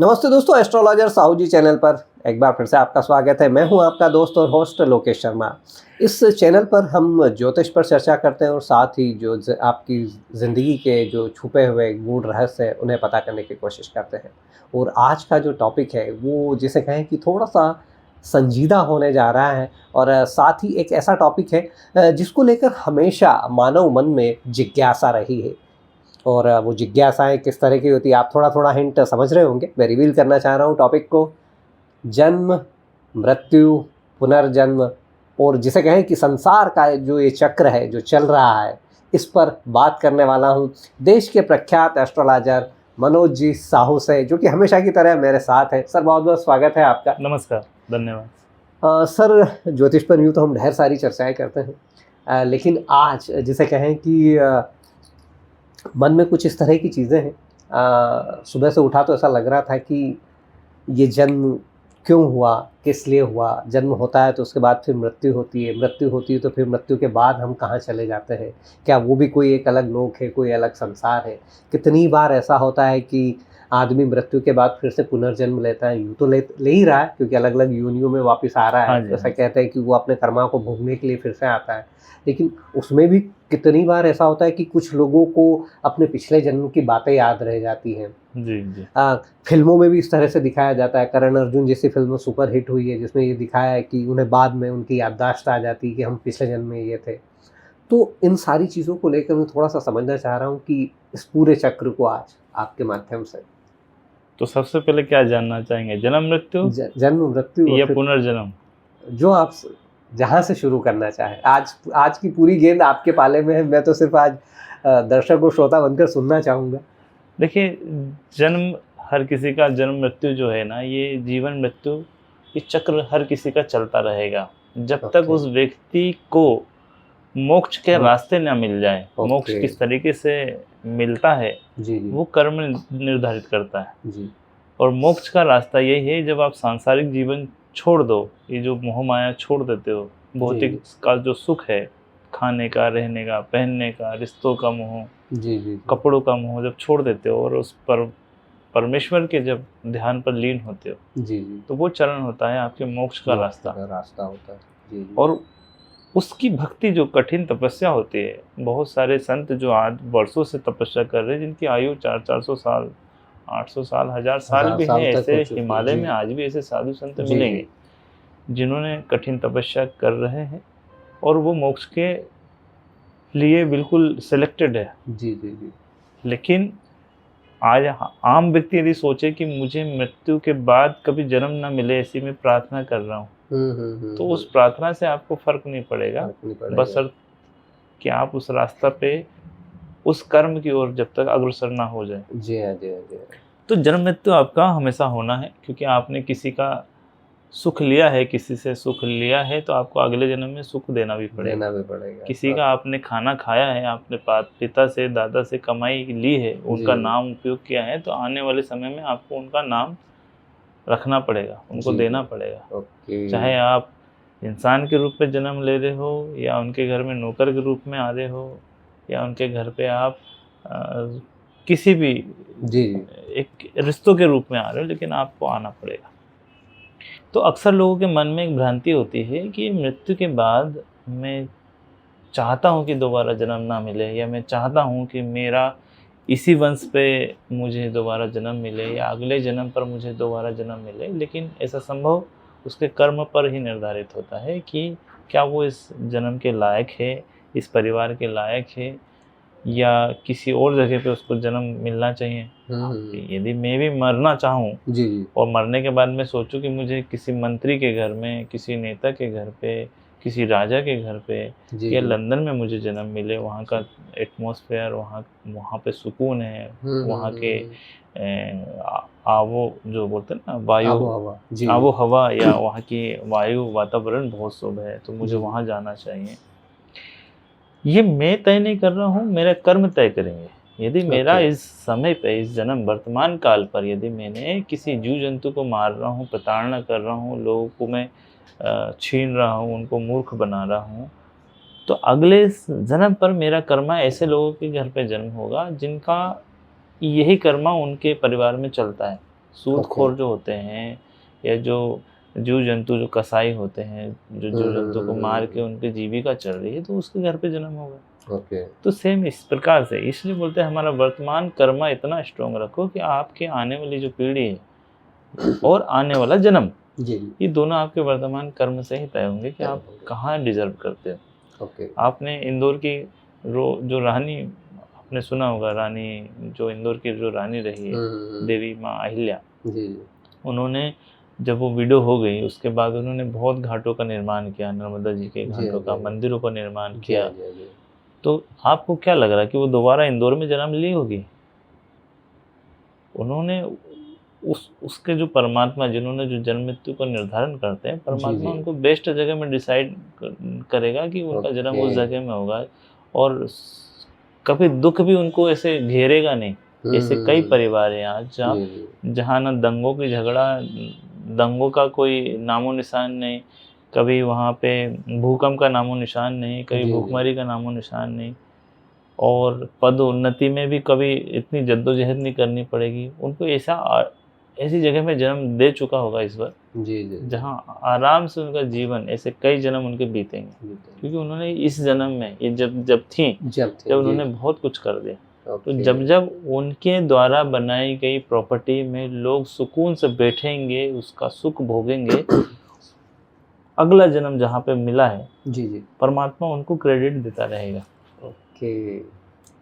नमस्ते दोस्तों, एस्ट्रोलॉजर साहू जी चैनल पर एक बार फिर से आपका स्वागत है। मैं हूं आपका दोस्त और होस्ट लोकेश शर्मा। इस चैनल पर हम ज्योतिष पर चर्चा करते हैं और साथ ही जो आपकी ज़िंदगी के जो छुपे हुए गूढ़ रहस्य हैं उन्हें पता करने की कोशिश करते हैं। और आज का जो टॉपिक है वो जिसे कहें कि थोड़ा-सा संजीदा होने जा रहा है और साथ ही एक ऐसा टॉपिक है जिसको लेकर हमेशा मानव मन में जिज्ञासा रही है। और वो जिज्ञासाएँ किस तरह की होती है, आप थोड़ा-थोड़ा हिंट समझ रहे होंगे। मैं रिवील करना चाह रहा हूँ टॉपिक को। जन्म, मृत्यु, पुनर्जन्म और जिसे कहें कि संसार का जो ये चक्र है, जो चल रहा है, इस पर बात करने वाला हूँ देश के प्रख्यात एस्ट्रोलॉजर मनोज जी साहू से, जो कि हमेशा की तरह मेरे साथ हैं। सर, बहुत-बहुत स्वागत है आपका। नमस्कार, धन्यवाद। सर, ज्योतिष पर यूँ तो हम ढेर सारी चर्चाएँ करते हैं, लेकिन आज जिसे कहें कि मन में कुछ इस तरह की चीज़ें हैं। सुबह से उठा तो ऐसा लग रहा था कि ये जन्म क्यों हुआ, किस लिए हुआ? जन्म होता है तो उसके बाद फिर मृत्यु होती है, मृत्यु होती है तो फिर मृत्यु के बाद हम कहाँ चले जाते हैं? क्या वो भी कोई एक अलग लोक है, कोई अलग संसार है? कितनी बार ऐसा होता है कि आदमी मृत्यु के बाद फिर से पुनर्जन्म लेता है? यूँ तो ले ही रहा है, क्योंकि अलग-अलग योनियों में वापस आ रहा हाँ है। जी, ऐसा हाँ जी। कहते हैं कि वो अपने कर्मा को भोगने के लिए फिर से आता है। लेकिन उसमें भी कितनी बार ऐसा होता है कि कुछ लोगों को अपने पिछले जन्म की बातें याद रह जाती हैं। जी, जी। फिल्मों में भी इस तरह से दिखाया जाता है। करण अर्जुन जैसी फ़िल्म सुपर हिट हुई है, जिसमें ये दिखाया है कि उन्हें बाद में उनकी याददाश्त आ जाती है कि हम पिछले जन्म में ये थे। तो इन सारी चीज़ों को लेकर मैं थोड़ा-सा समझना चाह रहा हूँ कि इस पूरे चक्र को आज आपके माध्यम से तो सबसे पहले क्या जानना चाहेंगे? जन्म मृत्यु जन्म, मृत्यु और या फिर पुनर्जन्म? जो आप जहाँ से शुरू करना चाहें। आज की पूरी गेंद आपके पाले में है। मैं तो सिर्फ़ आज दर्शक और श्रोता बनकर सुनना चाहूँगा। देखिए, जन्म हर किसी का जन्म मृत्यु जो है ना, ये जीवन मृत्यु, ये चक्र हर किसी का चलता रहेगा। जब तक ओके, उस व्यक्ति को मोक्ष के हाँ, रास्ते ना मिल जाए। मोक्ष ओके। किस तरीके से मिलता है, जी, जी। वो कर्म निर्धारित करता है। जी। और मोक्ष का रास्ता यही है, जब आप सांसारिक जीवन छोड़ दो, ये जो मोह माया छोड़ देते हो, जी, भौतिक जी। का जो सुख है, खाने का, रहने का, पहनने का, रिश्तों का मोह, जी, जी, जी। कपड़ों का मोह जब छोड़ देते हो और उस पर परमेश्वर के जब ध्यान पर लीन होते हो, जी, जी। तो वो चरण होता है आपके मोक्ष का मोक्ष रास्ता। का रास्ता होता है। जी, जी। और उसकी भक्ति जो कठिन तपस्या होती है, बहुत सारे संत जो आज वर्षों से तपस्या कर रहे हैं, जिनकी आयु 400-400 साल, 800 साल, 1000 साल 1000 भी साल हैं, तक हो ऐसे चुकी है। हिमालय जी, में आज भी ऐसे साधु संत जी, जी। मिलेंगे, जिन्होंने कठिन तपस्या कर रहे हैं और वो मोक्ष के लिए बिल्कुल सिलेक्टेड है। जी, जी, जी। लेकिन आज आम व्यक्ति यदि सोचे कि मुझे मृत्यु के बाद कभी जन्म ना मिले, ऐसी मैं प्रार्थना कर रहा हूँ, हुँ, हुँ, हुँ, तो हुँ। उस प्रार्थना से आपको फ़र्क नहीं पड़ेगा, फ़र्क नहीं पड़ेगा। बशर्ते कि आप उस रास्ता पे, उस कर्म की ओर जब तक अग्रसर ना हो जाए। जी हाँ, जी हाँ, जी हाँ। तो जन्म मृत्यु आपका हमेशा होना है, क्योंकि आपने किसी का सुख लिया है, किसी से सुख लिया है, तो आपको अगले जन्म में सुख देना भी पड़ेगा। देना भी पड़ेगा। किसी का आपने खाना खाया है, आपने पिता से, दादा से कमाई ली है, जी, उनका नाम उपयोग किया है, तो आने वाले समय में आपको उनका नाम रखना पड़ेगा, उनको जी, देना जी। पड़ेगा। ओके। चाहे आप इंसान के रूप में जन्म ले रहे हो, या उनके घर में नौकर के रूप में आ रहे हो, या उनके घर पे आप अ, किसी भी जी, जी। एक रिश्तों के रूप में आ रहे हो, लेकिन आपको आना पड़ेगा। तो अक्सर लोगों के मन में एक भ्रांति होती है कि मृत्यु के बाद मैं चाहता हूँ कि दोबारा जन्म ना मिले, या मैं चाहता हूँ कि मेरा इसी वंश पे मुझे दोबारा जन्म मिले, या अगले जन्म पर मुझे दोबारा जन्म मिले। लेकिन ऐसा संभव उसके कर्म पर ही निर्धारित होता है कि क्या वो इस जन्म के लायक है, इस परिवार के लायक है, या किसी और जगह पे उसको जन्म मिलना चाहिए। हुँ, हाँ, हुँ, हुँ। यदि मैं भी मरना चाहूँ जी, जी। और मरने के बाद मैं सोचूं कि मुझे किसी मंत्री के घर में, किसी नेता के घर पे, किसी राजा के घर पे, जी, या जी। लंदन में मुझे जन्म मिले, वहाँ का एटमॉस्फेयर, वहाँ वहाँ पे सुकून है, हुँ, हुँ, वहाँ हुँ, के हुँ। आवो जो बोलते हैं ना, वायु, आबो-हवा। जी, जी। आबो हवा, या वहाँ की वायु वातावरण बहुत शुभ है, तो मुझे जी, जी। वहाँ जाना चाहिए। ये मैं तय नहीं कर रहा हूँ, मेरा कर्म तय करेंगे। यदि मेरा ओके। इस समय पे, इस जन्म वर्तमान काल पर यदि मैंने किसी जीव-जंतु को मार रहा हूँ, प्रताड़ना कर रहा हूँ, लोगों को मैं छीन रहा हूँ, उनको मूर्ख बना रहा हूँ, तो अगले जन्म पर मेरा कर्मा ऐसे लोगों के घर पे जन्म होगा जिनका यही कर्मा उनके परिवार में चलता है। सूदखोर जो होते हैं या जो जीव जंतु जो कसाई होते हैं, जो जीव जंतु को मार के उनकी जीविका चल रही है, तो उसके घर पे जन्म होगा। ओके। तो सेम इस प्रकार से इसलिए बोलते हैं हमारा वर्तमान कर्मा इतना स्ट्रॉन्ग रखो कि आपके आने वाली जो पीढ़ी है और आने वाला जन्म, जी। ये दोनों आपके वर्तमान कर्म से ही तय होंगे कि आप कहाँ डिजर्व करते हो। ओके। आपने इंदौर की जो रानी, आपने सुना होगा, रानी जो इंदौर की जो रानी रही है, देवी माँ अहिल्या जी। उन्होंने जब वो वीडियो हो गई उसके बाद उन्होंने बहुत घाटों का निर्माण किया, नर्मदा जी के घाटों का, मंदिरों का निर्माण किया। तो आपको क्या लग रहा है कि वो दोबारा इंदौर में जन्म ली होगी? उन्होंने उसके जो परमात्मा, जिन्होंने जो जन्म मृत्यु को निर्धारण करते हैं, परमात्मा उनको बेस्ट जगह में डिसाइड करेगा कि उनका जन्म उस जगह में होगा, और कभी दुख भी उनको ऐसे घेरेगा नहीं। ऐसे कई परिवार हैं आज जहाँ ना दंगों का कोई नामो निशान नहीं, कभी वहाँ पे भूकंप का नामो निशान नहीं, कभी भूखमरी का नामो निशान नहीं, और पद उन्नति में भी कभी इतनी जद्दोजहद नहीं करनी पड़ेगी उनको। ऐसी जगह में जन्म दे चुका होगा ईश्वर, जहाँ आराम से उनका जीवन, ऐसे कई जन्म उनके बीतेंगे, क्योंकि उन्होंने इस जन्म में ये जब उन्होंने बहुत कुछ कर दिया। तो जब उनके द्वारा बनाई गई प्रॉपर्टी में लोग सुकून से बैठेंगे, उसका सुख भोगेंगे, अगला जन्म जहाँ पे मिला है, परमात्मा उनको क्रेडिट देता रहेगा।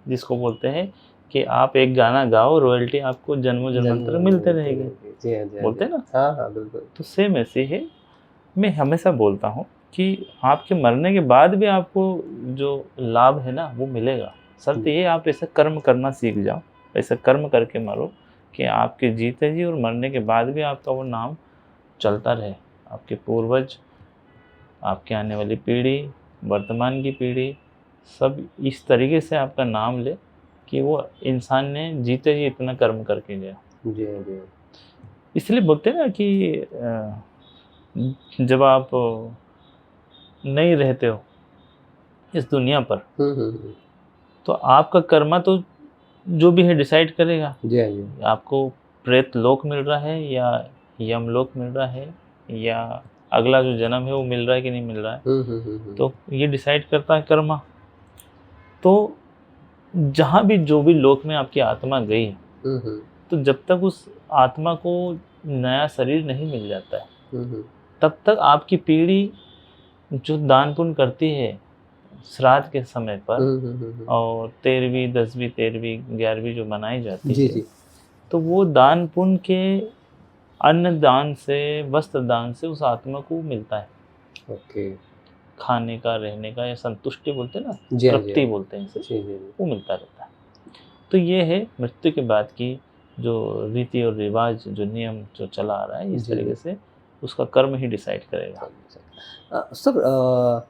जिसको बोलते हैं कि आप एक गाना गाओ, रॉयल्टी आपको जन्मों जन्मांतर मिलते रहेंगे, बोलते हैं ना। हाँ, बिल्कुल। तो सेम ऐसे ही मैं हमेशा बोलता हूँ कि आपके मरने के बाद भी आपको जो लाभ है ना वो मिलेगा। शर्त ये आप ऐसा कर्म करना सीख जाओ, ऐसा कर्म करके मरो कि आपके जीते जी और मरने के बाद भी आपका वो नाम चलता रहे। आपके पूर्वज, आपके आने वाली पीढ़ी, वर्तमान की पीढ़ी, सब इस तरीके से आपका नाम ले कि वो इंसान ने जीते जी इतना कर्म करके गया। जी। इसलिए बोलते हैं ना कि जब आप नहीं रहते हो इस दुनिया पर, तो आपका कर्मा तो जो भी है डिसाइड करेगा। जी। आपको प्रेत लोक मिल रहा है या यमलोक मिल रहा है, या अगला जो जन्म है वो मिल रहा है कि नहीं मिल रहा है। तो ये डिसाइड करता है कर्मा। तो जहाँ भी जो भी लोक में आपकी आत्मा गई है, तो जब तक उस आत्मा को नया शरीर नहीं मिल जाता है, तब तक आपकी पीढ़ी जो दान पुण्य करती है श्राद्ध के समय पर, और 13वीं 10वीं 13वीं 11वीं जो मनाई जाती है, तो वो दान पुण्य के अन्न दान से, वस्त्र दान से उस आत्मा को मिलता है। खाने का, रहने का, या संतुष्टि बोलते हैं ना, तृप्ति बोलते हैं इसे, वो मिलता रहता है। तो ये है मृत्यु के बाद की जो रीति और रिवाज, जो नियम जो चला आ रहा है, इस तरीके से उसका कर्म ही डिसाइड करेगा। सर,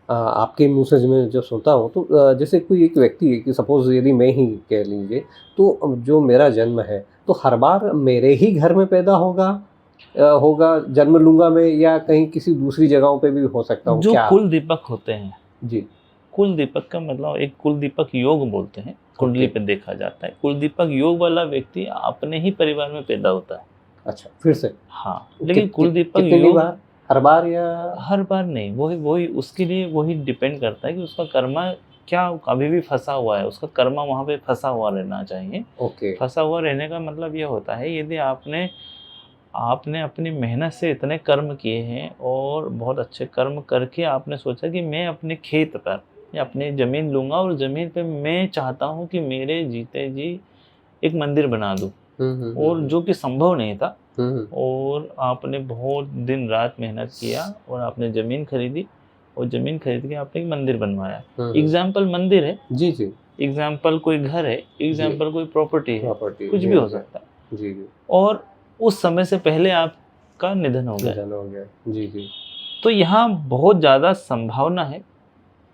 आपके मुँह से मैं जब सुनता हूँ तो जैसे कोई एक व्यक्ति है कि सपोज यदि मैं ही कह लीजिए, तो जो मेरा जन्म है तो हर बार मेरे ही घर में पैदा होगा, जन्म लूंगा मैं, या कहीं किसी दूसरी जगहों पे भी हो सकता हूँ? जो कुल दीपक होते हैं जी, कुल दीपक का मतलब एक कुल दीपक योग बोलते हैं, कुंडली पे देखा जाता है। कुल दीपक योग वाला व्यक्ति अपने ही परिवार में पैदा होता है। अच्छा, फिर से? हाँ, लेकिन कुल दीपक योग हर बार या हर बार नहीं, वही उसके लिए वही डिपेंड करता है कि उसका कर्मा क्या अभी भी फंसा हुआ है, उसका कर्मा वहाँ पे फंसा हुआ रहना चाहिए। फंसा हुआ रहने का मतलब ये होता है, यदि आपने अपनी मेहनत से इतने कर्म किए हैं और बहुत अच्छे कर्म करके आपने सोचा कि मैं अपने खेत पर या अपनी ज़मीन लूँगा और ज़मीन पे मैं चाहता हूँ कि मेरे जीते जी एक मंदिर बना दूँ, और जो कि संभव नहीं था, और आपने बहुत दिन रात मेहनत किया और आपने ज़मीन खरीदी, और ज़मीन खरीद के आपने एक मंदिर बनवाया। एग्जाम्पल मंदिर है, जी। एग्जाम्पल कोई घर है, एग्जाम्पल कोई प्रॉपर्टी है, कुछ भी हो सकता है। जी। और उस समय से पहले आपका निधन हो गया। जी। तो यहाँ बहुत ज़्यादा संभावना है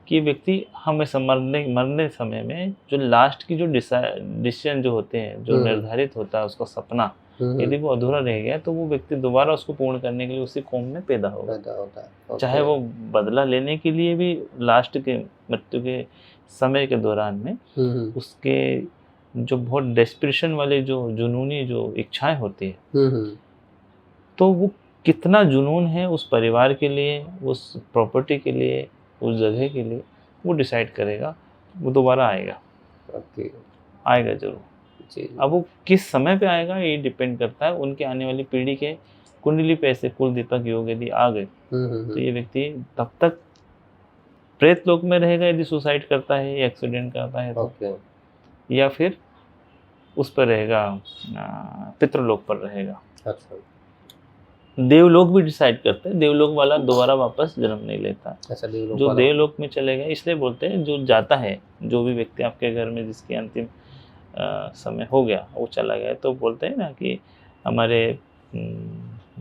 कि व्यक्ति हमेशा मरने समय में जो लास्ट की जो डिसीजन जो होते हैं, जो निर्धारित होता है उसका सपना, यदि वो अधूरा रह गया तो वो व्यक्ति दोबारा उसको पूर्ण करने के लिए उसी कौम में पैदा होता है। चाहे वो बदला लेने के लिए भी लास्ट के मृत्यु के समय के दौरान में उसके जो बहुत डेस्परेशन वाले जो जुनूनी जो इच्छाएं होती है, हम्म, तो वो कितना जुनून है उस परिवार के लिए, उस प्रॉपर्टी के लिए, उस जगह के लिए, वो डिसाइड करेगा। वो दोबारा आएगा, ओके, आएगा जरूर। जी, अब वो किस समय पे आएगा ये डिपेंड करता है उनके आने वाली पीढ़ी के कुंडली पे। ऐसे कुल दीपक योग यदि आ गए तो ये व्यक्ति तब तक प्रेत लोक में रहेगा यदि सुसाइड करता है या एक्सीडेंट करता है तो, ओके, या फिर उस पर रहेगा, पितृलोक पर रहेगा। अच्छा, देवलोक भी डिसाइड करते हैं, देवलोक वाला दोबारा वापस जन्म नहीं लेता। अच्छा, देवलोक जो वाला, देवलोक में चलेगा, इसलिए बोलते हैं जो जाता है, जो भी व्यक्ति आपके घर में जिसकी अंतिम समय हो गया, वो चला गया, तो बोलते हैं ना कि हमारे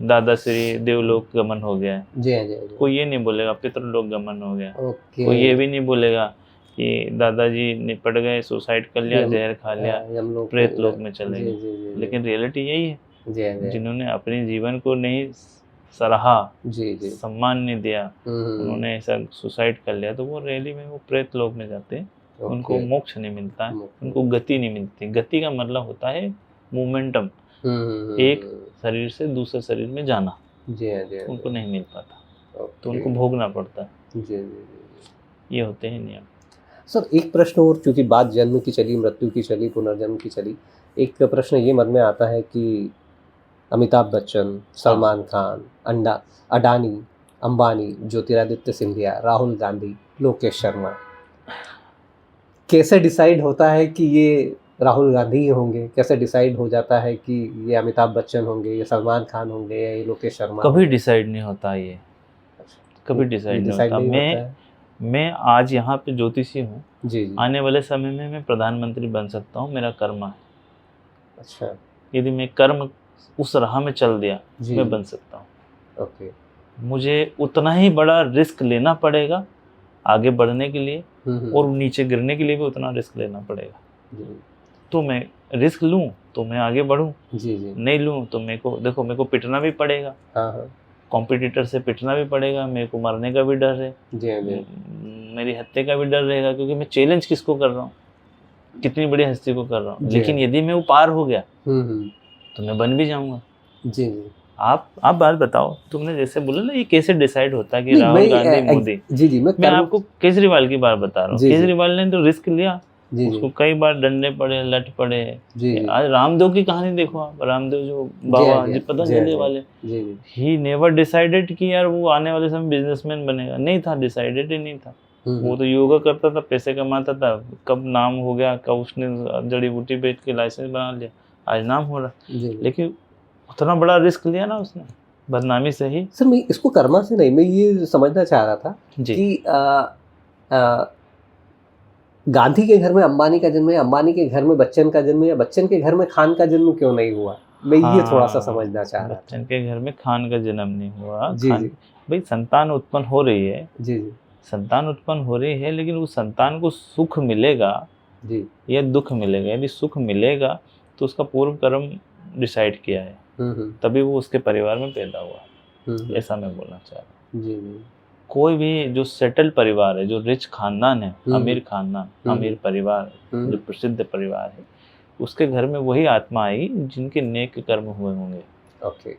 दादा श्री देवलोक गमन हो गया है। जी हाँ, जी हाँ, जी, कोई ये नहीं बोलेगा पितृलोक गमन हो गया। ओके, कोई ये भी नहीं बोलेगा कि दादाजी निपट गए, सुसाइड कर लिया, जहर खा लिया, यमलोक, प्रेत लोक में चले जी, गए। जी, जी, जी, लेकिन रियलिटी यही है, जी हाँ, जी हाँ, जिन्होंने अपने जीवन को नहीं सराहा, जी, जी, सम्मान नहीं दिया, हम्म, उन्होंने ऐसा सुसाइड कर लिया, तो वो रैली में वो प्रेत लोक में जाते हैं। उनको ओके, मोक्ष नहीं मिलता है, मोक्ष उनको गति नहीं मिलती। गति का मतलब होता है मोमेंटम, एक शरीर से दूसरे शरीर में जाना, जी हाँ, जी हाँ, उनको नहीं मिल पाता, तो ओके, उनको भोगना पड़ता है। जी, जी, जी। ये होते हैं नियम। सर एक प्रश्न और, क्योंकि बात जन्म की चली, मृत्यु की चली, पुनर्जन्म की चली, एक प्रश्न ये मन में आता है कि अमिताभ बच्चन, सलमान खान, अडानी, अंबानी, ज्योतिरादित्य सिंधिया, राहुल गांधी, लोकेश शर्मा, कैसे डिसाइड होता है कि ये राहुल गांधी ही होंगे? कैसे डिसाइड हो जाता है कि ये अमिताभ बच्चन होंगे, ये सलमान खान होंगे, या ये लोकेश शर्मा कभी होंगे? डिसाइड नहीं होता ये, कभी डिसाइड नहीं होता। होता है? मैं आज यहाँ पे ज्योतिषी हूँ, जी, जी, आने वाले समय में मैं प्रधानमंत्री बन सकता हूँ, मेरा कर्म है। अच्छा, यदि मैं कर्म उस राह में चल दिया, जी, मैं बन सकता हूँ। ओके, मुझे उतना ही बड़ा रिस्क लेना पड़ेगा आगे बढ़ने के लिए, और नीचे गिरने के लिए भी उतना रिस्क लेना पड़ेगा। जी, तो मैं रिस्क लूँ तो मैं आगे बढ़ूँ, जी, जी, नहीं लूँ तो मेरे को पिटना भी पड़ेगा, हाँ, हाँ, कॉम्पिटिटर से पिटना भी पड़ेगा, मेरे को मरने का भी डर है, जी हाँ, जी, मेरी हत्या का भी डर रहेगा, क्योंकि मैं चैलेंज किसको कर रहा हूँ, कितनी बड़ी हस्ती को कर रहा हूँ। जी लेकिन हाँ। यदि मैं वो पार हो गया हम्म, तो मैं बन भी जाऊंगा। जी, जी, आप बात बताओ, तुमने जैसे बोला ना ये कैसे डिसाइड होता है कि नहीं, राहुल गांधी मोदी। जी, जी, मैं आपको केजरीवाल की बात बता रहा हूँ। जी, जी। केजरीवाल ने तो रिस्क लिया, जी, उसको कई बार डंडे पड़े, लट पड़े। जी, जी, आज रामदेव की कहानी देखो आप, रामदेव जो बाबा जी पतंजलि वाले, जी, जी, ही नेवर डिसाइडेड कि यार वो आने वाले समय बिजनेसमैन बनेगा, नहीं था, डिसाइडेड ही नहीं था। वो तो योगा करता था, पैसे कमाता था, कब नाम हो गया, कब उसने जड़ी बूटी बेच के लाइसेंस बना लिया, आज नाम हो रहा। जी, लेकिन उतना बड़ा रिस्क लिया ना उसने, बदनामी से ही। सर मैं इसको कर्मा से नहीं, मैं ये समझना चाह रहा था जी। कि गांधी के घर में अंबानी का जन्म है, अंबानी के घर में बच्चन का जन्म है, या बच्चन के घर में खान का जन्म क्यों नहीं हुआ? मैं ये थोड़ा सा समझना चाह रहा था। बच्चन के घर में खान का जन्म नहीं हुआ। जी, जी, भाई संतान उत्पन्न हो रही है, जी, जी, संतान उत्पन्न हो रही है, लेकिन उस संतान को सुख मिलेगा जी, या दुख मिलेगा। यदि सुख मिलेगा तो उसका पूर्व कर्म डिसाइड किया है, तभी वो उसके परिवार में पैदा हुआ। ऐसा मैं बोलना चाह रहा हूँ। जी, जी, कोई भी जो सेटल परिवार है, जो रिच खानदान है, अमीर खानदान, अमीर परिवार, जो प्रसिद्ध परिवार है, उसके घर में वही आत्मा आएगी जिनके नेक कर्म हुए होंगे। ओके,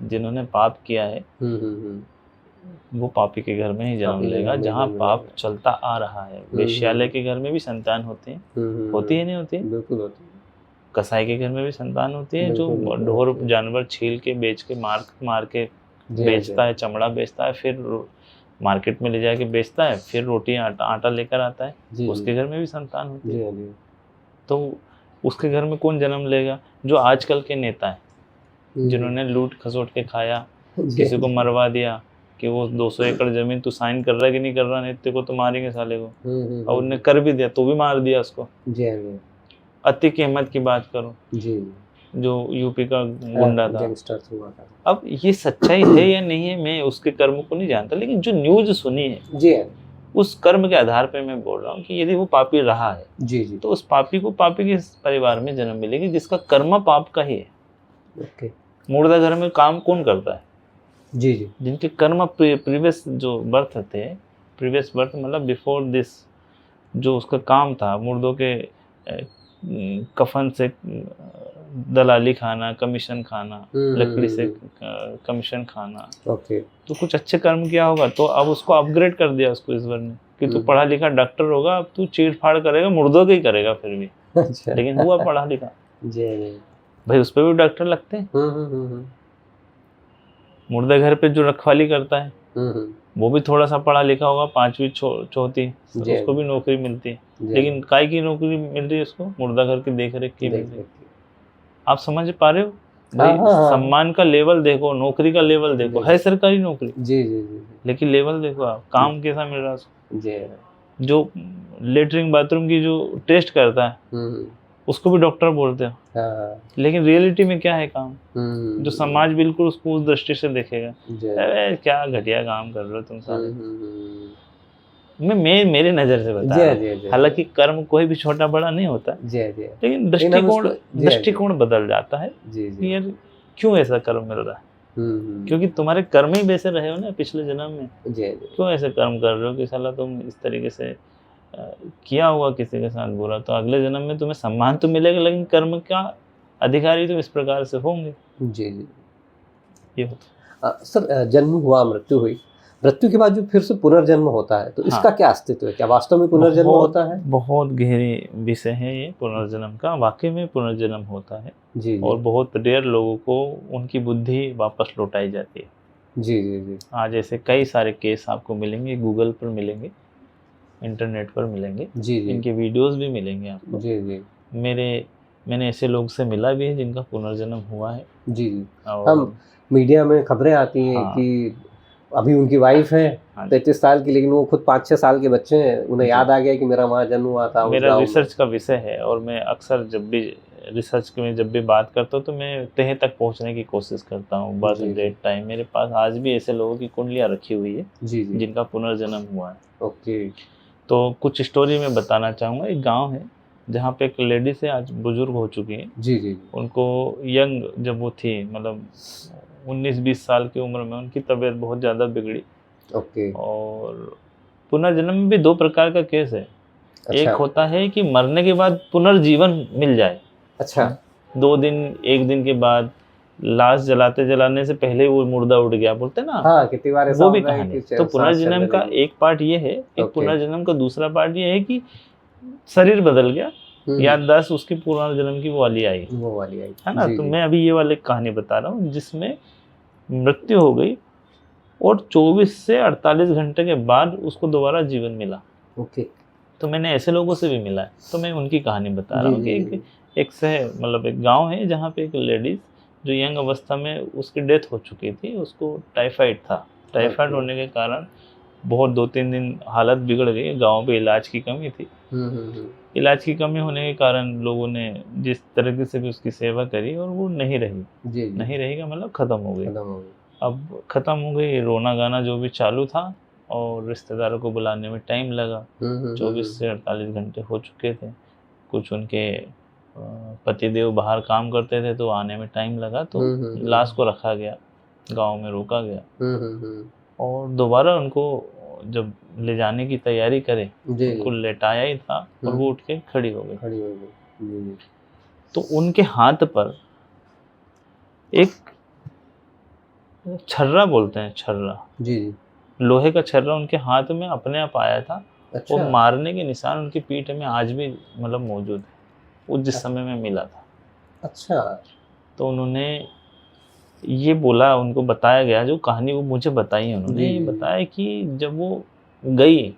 जिन्होंने पाप किया है वो पापी के घर में ही जन्म लेगा, जहाँ पाप चलता आ रहा है। वेश्यालय के घर में भी संतान होते हैं, होती है नहीं होती है? बिल्कुल होती है। कसाई के घर में भी संतान होती है, जो ढोर जानवर छील के बेच के मार के बेचता है, चमड़ा बेचता है, फिर मार्केट में ले जाके बेचता है, फिर रोटी आटा लेकर आता है। उसके घर में भी संतान होती है। तो उसके घर में कौन जन्म लेगा? जो आजकल के नेता हैं, जिन्होंने लूट खसोट के खाया, किसी को मरवा दिया कि वो 200 एकड़ जमीन तू साइन कर रहा है कि नहीं कर रहा, नहीं तेरे को तो मारेंगे साले को, और उन्होंने कर भी दिया तो भी मार दिया उसको। अतीक अहमद की बात करो, जो यूपी का गुंडा था। अब ये सच्चाई है या नहीं है, मैं उसके कर्म को नहीं जानता, लेकिन जो न्यूज सुनी है उस कर्म के आधार पे मैं बोल रहा हूँ कि यदि वो पापी रहा है तो उस पापी को पापी के परिवार में जन्म मिलेगी जिसका कर्म पाप का ही है। मुर्दा घर में काम कौन करता है? जिनके कर्म प्रीवियस जो बर्थ थे, प्रीवियस बर्थ मतलब बिफोर दिस, जो उसका काम था मुर्दों के कफन से दलाली खाना, कमीशन खाना, लकड़ी से कमीशन खाना। ओके। तो कुछ अच्छे कर्म किया होगा तो अब उसको अपग्रेड कर दिया उसको ईश्वर ने कि तू पढ़ा लिखा डॉक्टर होगा, अब तू चीड़ फाड़ करेगा, मुर्दों के ही करेगा फिर भी। अच्छा। लेकिन हुआ पढ़ा लिखा। जी जी। भाई उस पर भी डॉक्टर लगते हैं। मुर्दे घर पे जो रखवाली करता है वो भी थोड़ा सा पढ़ा लिखा होगा, 5वीं चौथी, तो उसको भी नौकरी मिलती है। लेकिन काय की नौकरी मिल रही है उसको? मुर्दा घर की देख रेख की मिल रही है। आप समझ पा रहे हो भाई? सम्मान का लेवल देखो, नौकरी का लेवल देखो, है सरकारी नौकरी जी जी जी, लेकिन लेवल देखो आप, काम कैसा मिल रहा है उसको। जो लेटरिन बाथरूम की जो टेस्ट करता है उसको भी डॉक्टर बोलते हैं। लेकिन रियलिटी में क्या है काम? जो समाज बिल्कुल उसको उस दृष्टि से देखेगा, अरे क्या घटिया काम कर रहे हो तुम सारे। मैं मेरे नजर से बता रहा हूं, हालांकि कर्म कोई भी छोटा बड़ा नहीं होता, लेकिन दृष्टिकोण बदल जाता है कि यार क्यों ऐसा कर्म मिल रहा है। क्योंकि तुम्हारे कर्म ही वैसे रहे हो ना पिछले जन्म में। क्यों ऐसे कर्म कर रहे हो कि साला तुम इस तरीके से किया हुआ किसी के साथ बुरा, तो अगले जन्म में तुम्हें सम्मान तो मिलेगा लेकिन कर्म का अधिकारी तो इस प्रकार से होंगे। जी जी, ये होता सर जन्म हुआ, मृत्यु हुई, मृत्यु के बाद जो फिर से पुनर्जन्म होता है तो इसका क्या अस्तित्व है? क्या वास्तव में पुनर्जन्म होता है? बहुत गहरी विषय है ये पुनर्जन्म का। वाकई में पुनर्जन्म होता है जी, और बहुत रेयर लोगों को उनकी बुद्धि वापस लौटाई जाती है। जी जी जी। आज ऐसे कई सारे केस आपको मिलेंगे, गूगल पर मिलेंगे, इंटरनेट पर मिलेंगे, जी जी, इनके वीडियोस भी मिलेंगे आपको। जी जी, मैंने ऐसे लोग से मिला भी है जिनका पुनर्जन्म हुआ है। जी जी। हम मीडिया में खबरें आती हैं कि अभी उनकी वाइफ है 33 साल की, लेकिन वो खुद 5-6 साल के बच्चे हैं, उन्हें याद आ गया कि मेरा वहाँ जन्म हुआ था। मेरा रिसर्च का विषय है और मैं अक्सर जब भी रिसर्च में जब भी बात करता हूँ तो मैं तह तक पहुँचने की कोशिश करता हूँ। बर्थ डेट टाइम मेरे पास आज भी ऐसे लोगों की कुंडलियाँ रखी हुई है जिनका पुनर्जन्म हुआ है। ओके। तो कुछ स्टोरी में बताना चाहूँगा। एक गाँव है जहाँ पे एक लेडी से आज बुजुर्ग हो चुकी है। जी जी। उनको यंग जब वो थी, मतलब 19-20 साल की उम्र में उनकी तबीयत बहुत ज़्यादा बिगड़ी। ओके। और पुनर्जन्म में भी 2 प्रकार का केस है। अच्छा। एक होता है कि मरने के बाद पुनर्जीवन मिल जाए। अच्छा। 2 दिन 1 दिन के बाद लाश जलाने से पहले वो मुर्दा उठ गया, बोलते हैं ना। हाँ, कितनी बार ऐसा वो भी कहानी। तो पुनर्जन्म का एक पार्ट ये है। एक पुनर्जन्म का दूसरा पार्ट ये है कि शरीर बदल गया, याददाश्त उसकी पुनर्जन्म की वो वाली आई है ना। तो मैं अभी ये वाली कहानी बता रहा हूँ जिसमें मृत्यु हो गई और 24 से 48 घंटे के बाद उसको दोबारा जीवन मिला। ओके। तो मैंने ऐसे लोगों से भी मिला है, तो मैं उनकी कहानी बता रहा हूँ कि एक मतलब एक गांव है जहाँ पे एक लेडीज जो यंग अवस्था में उसकी डेथ हो चुकी थी, उसको टाइफाइड था। टाइफाइड होने के कारण बहुत 2-3 दिन हालत बिगड़ गई। गांव पे इलाज की कमी थी। इलाज की कमी होने के कारण लोगों ने जिस तरीके से भी उसकी सेवा करी और वो नहीं रही। नहीं रही का मतलब खत्म हो गई। अब खत्म हो गई, रोना गाना जो भी चालू था और रिश्तेदारों को बुलाने में टाइम लगा। 24 से 48 घंटे हो चुके थे। कुछ उनके पतिदेव बाहर काम करते थे तो आने में टाइम लगा, तो लाश को रखा गया, गांव में रोका गया। और दोबारा उनको जब ले जाने की तैयारी करे, उनको लेटाया ही था और वो उठ के खड़ी हो गई। तो उनके हाथ पर एक छर्रा, बोलते हैं छर्रा, लोहे का छर्रा उनके हाथ में अपने आप आया था। अच्छा। वो मारने के निशान उनकी पीठ में आज भी मतलब मौजूद है, वो जिस समय में मिला था। अच्छा। तो उन्होंने ये बोला, उनको बताया गया, जो कहानी वो मुझे बताई है उन्होंने, ये बताया कि जब वो गई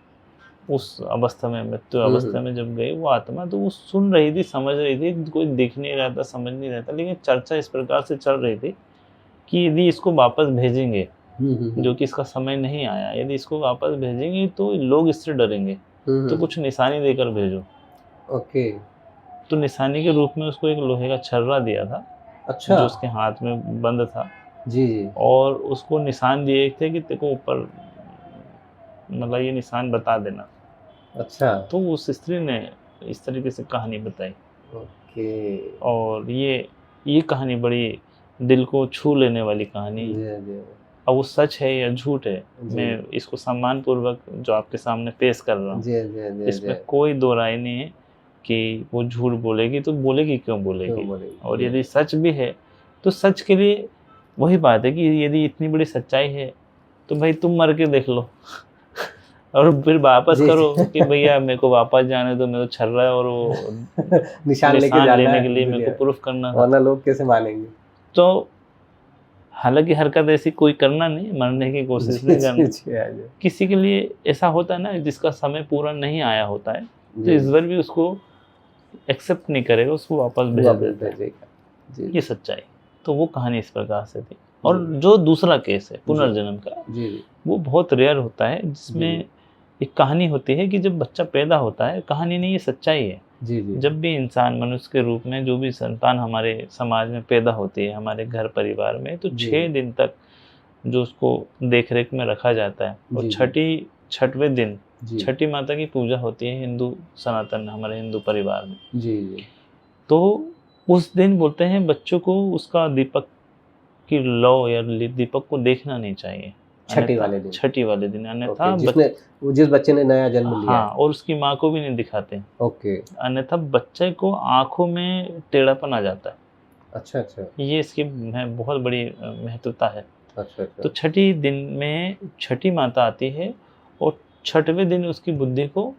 उस अवस्था में, मृत्यु अवस्था में जब गई वो आत्मा, तो वो सुन रही थी, समझ रही थी, कोई दिख नहीं रहा था, समझ नहीं रहा था, लेकिन चर्चा इस प्रकार से चल रही थी कि यदि इसको वापस भेजेंगे, जो कि इसका समय नहीं आया, यदि इसको वापस भेजेंगे तो लोग इससे डरेंगे, तो कुछ निशानी देकर भेजो। ओके। तो निशानी के रूप में उसको एक लोहे का छर्रा दिया था। अच्छा। जो उसके हाथ में बंद था। जी। और उसको निशान दिए थे कि तेरे को ऊपर मतलब ये निशान बता देना। अच्छा। तो उस स्त्री ने इस तरीके से कहानी बताई। ओके। और ये कहानी बड़ी दिल को छू लेने वाली कहानी है। अब वो सच है या झूठ है, मैं इसको सम्मान पूर्वक जो आपके सामने पेश कर रहा हूँ, इसमें कोई दो राय नहीं है। कि वो झूठ बोलेगी तो बोलेगी क्यों बोलेगी, क्यों बोलेगी? और यदि सच भी है तो सच के लिए वही बात है कि यदि इतनी बड़ी सच्चाई है तो भाई तुम मर के देख लो और फिर वापस जी, करो जी। कि भैया मेरे को वापस जाने दो, मेरे को छल रहा है और वो निशान लेके निशान जाना लेने है के लिए मेरे दुनिया, को प्रूफ करना था। वरना लोग कैसे मानेंगे? तो हालांकि हरकत ऐसी कोई करना नहीं, मरने की कोशिश नहीं करना। हाँ जी, किसी के लिए ऐसा होता है ना जिसका समय पूरा नहीं आया होता है, तो जी, इस बार भी उसको एक्सेप्ट नहीं करेगा, उसको वापस भेज वापस देता है। भेजेगा। जी, ये सच्चाई। तो वो कहानी इस प्रकार से थी। और जो दूसरा केस है पुनर्जन्म का, जी, जी, वो बहुत रेयर होता है, जिसमें एक कहानी होती है कि जब बच्चा पैदा होता है, कहानी नहीं ये सच्चाई है। जी, जी, जब भी इंसान मनुष्य के रूप में जो भी संतान हमारे समाज में पैदा होती है, हमारे घर परिवार में, तो जी। 6 दिन तक जो उसको देख रेख में रखा जाता है, और जी, जी। छठवें दिन जी, छठी माता की पूजा होती है हिंदू सनातन हमारे हिंदू परिवार में। जी, जी, तो उस दिन बोलते हैं बच्चों को उसका दीपक की लौ या दीपक को देखना नहीं चाहिए, छठी वाले दिन। छठी वाले दिन, अन्यथा ओके, जिसने जिस बच्चे ने नया जन्म लिया हाँ, है। और उसकी माँ को भी नहीं दिखाते, ओके, अन्यथा बच्चे को आंखों में टेढ़ापन आ जाता है। अच्छा, अच्छा, ये इसकी बहुत बड़ी महत्वता है। अच्छा, तो अच्छा। छठी दिन में छठी माता आती है और छठवें दिन उसकी बुद्धि को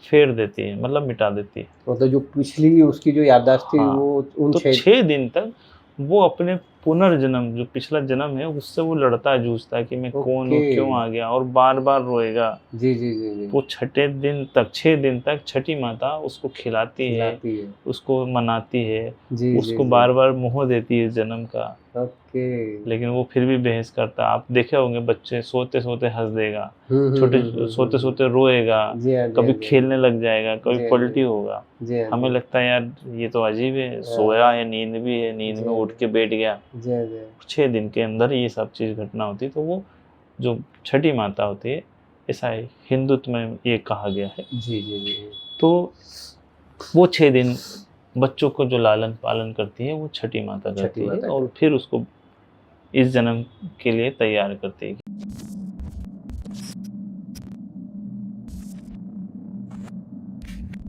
फेर देती है, मतलब मिटा देती है। मतलब जो पिछली उसकी जो याददाश्त थी हाँ, वो उन तो 6 6 दिन तक वो अपने पुनर्जन्म, जो पिछला जन्म है, उससे वो लड़ता है, जूझता है कि मैं कौन हूँ, ओके। क्यों आ गया, और बार-बार रोएगा। जी, जी, जी, जी। वो छठे दिन तक 6 दिन तक छठी माता उसको खिलाती है, खिलाती है। उसको मनाती है, जी, जी, उसको जी। बार-बार मोह देती है जन्म का। ओके। लेकिन वो फिर भी बहस करता है। आप देखे होंगे बच्चे सोते-सोते हँस देगा, छोटे सोते-सोते रोएगा, जी हाँ, जी हाँ, कभी जी हाँ। खेलने लग जाएगा, कभी जी हाँ, पलटी जी। होगा। जी हाँ, हमें जी। लगता है यार ये तो अजीब है, हाँ। सोया है, नींद भी है, नींद जी में हाँ, उठ के बैठ गया। जी हाँ, जी हाँ। 6 दिन के अंदर ये सब चीज़ घटना होती है, तो वो जो छठी माता होती है, ऐसा है हिंदुत्व में ये कहा गया है। जी, जी, जी। तो वो 6 दिन बच्चों को जो लालन-पालन करती है, वो छठी माता छठी करती है, माता और फिर उसको इस जन्म के लिए तैयार करती है।